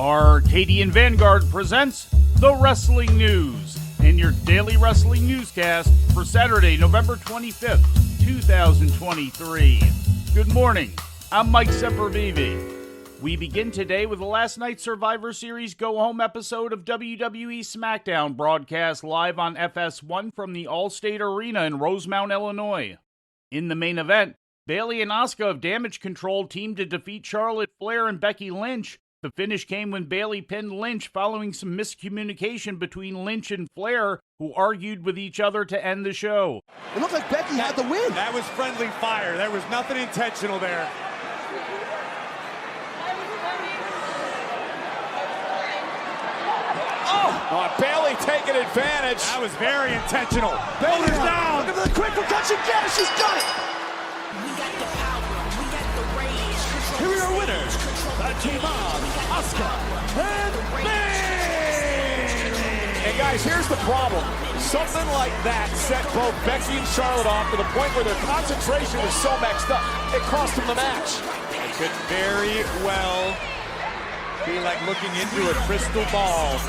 Arcadian Vanguard presents The Wrestling News and your daily wrestling newscast for Saturday, November 25th, 2023. Good morning. I'm Mike Sempervive. We begin today with the last night's Survivor Series go-home episode of WWE Smackdown, broadcast live on FS1 from the Allstate Arena in Rosemount, Illinois. In the main event, Bayley and Asuka of Damage Control teamed to defeat Charlotte Flair and Becky Lynch. The finish came when Bayley pinned Lynch following some miscommunication between Lynch and Flair, who argued with each other to end the show. It looked like Becky had the win. That was friendly fire. There was nothing intentional there. Oh, Bayley taking advantage. That was very intentional. Bayley's down. Look at the quick percussion. Yes, she's done it. We got the power. We got the rage. Here are your winners. The team of Asuka and Bayley. And guys, here's the problem. Something like that set both Becky and Charlotte off to the point where their concentration was so maxed up, it cost them the match. It could very well be like looking into a crystal ball.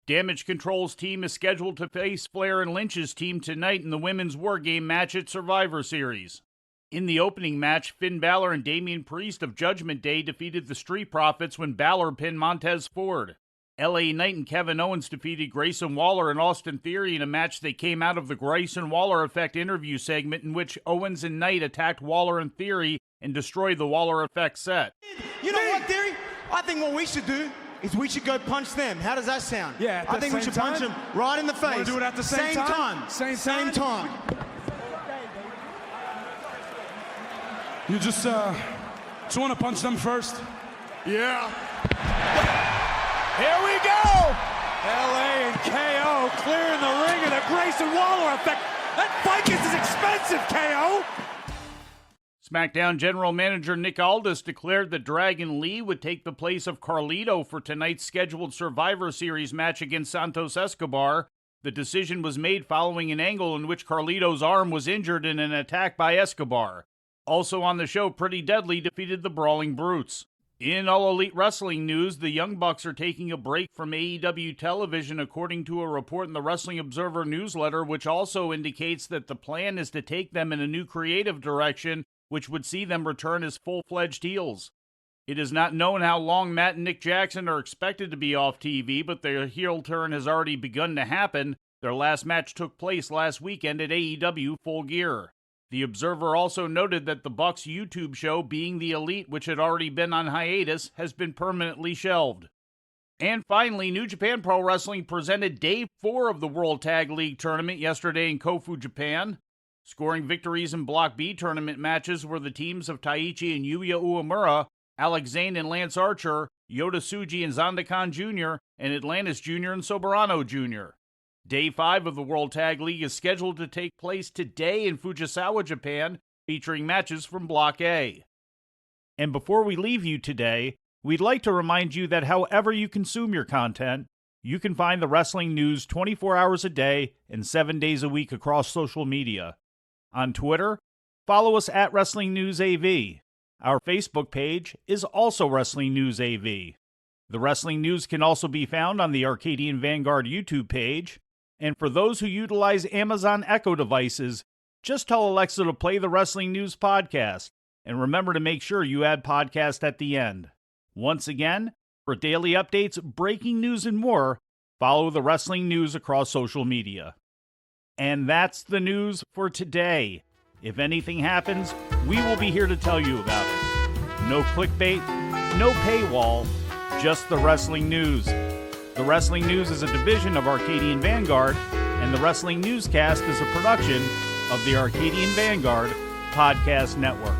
Damage Control's team is scheduled to face Flair and Lynch's team tonight in the Women's War Game match at Survivor Series. In the opening match, Finn Balor and Damian Priest of Judgment Day defeated the Street Profits when Balor pinned Montez Ford. LA Knight and Kevin Owens defeated Grayson Waller and Austin Theory in a match that came out of the Grayson Waller Effect interview segment in which Owens and Knight attacked Waller and Theory and destroyed the Waller Effect set. You know what, Theory? I think what we should do is we should go punch them. How does that sound? Yeah, I think we should punch them right in the face. Wanna do it at the same time? Same time. You just want to punch them first? Yeah. Here we go. LA and KO clearing the ring of the Grayson Waller effect. That fight is expensive, KO. SmackDown General Manager Nick Aldis declared that Dragon Lee would take the place of Carlito for tonight's scheduled Survivor Series match against Santos Escobar. The decision was made following an angle in which Carlito's arm was injured in an attack by Escobar. Also on the show, Pretty Deadly defeated the Brawling Brutes. In All Elite Wrestling news, the Young Bucks are taking a break from AEW television according to a report in the Wrestling Observer newsletter, which also indicates that the plan is to take them in a new creative direction, which would see them return as full-fledged heels. It is not known how long Matt and Nick Jackson are expected to be off TV, but their heel turn has already begun to happen. Their last match took place last weekend at AEW Full Gear. The Observer also noted that the Bucks' YouTube show, Being the Elite, which had already been on hiatus, has been permanently shelved. And finally, New Japan Pro Wrestling presented Day 4 of the World Tag League Tournament yesterday in Kofu, Japan. Scoring victories in Block B tournament matches were the teams of Taichi and Yuya Uemura, Alex Zane and Lance Archer, Yota Tsuji and Zandakan Jr., and Atlantis Jr. and Soberano Jr. Day 5 of the World Tag League is scheduled to take place today in Fujisawa, Japan, featuring matches from Block A. And before we leave you today, we'd like to remind you that however you consume your content, you can find the wrestling news 24 hours a day and 7 days a week across social media. On Twitter, follow us at Wrestling News AV. Our Facebook page is also Wrestling News AV. The Wrestling News can also be found on the Arcadian Vanguard YouTube page. And for those who utilize Amazon Echo devices, just tell Alexa to play the Wrestling News podcast. And remember to make sure you add podcast at the end. Once again, for daily updates, breaking news, and more, follow the Wrestling News across social media. And that's the news for today. If anything happens, we will be here to tell you about it. No clickbait, no paywall, just the Wrestling News. The Wrestling News is a division of Arcadian Vanguard, and the Wrestling Newscast is a production of the Arcadian Vanguard Podcast Network.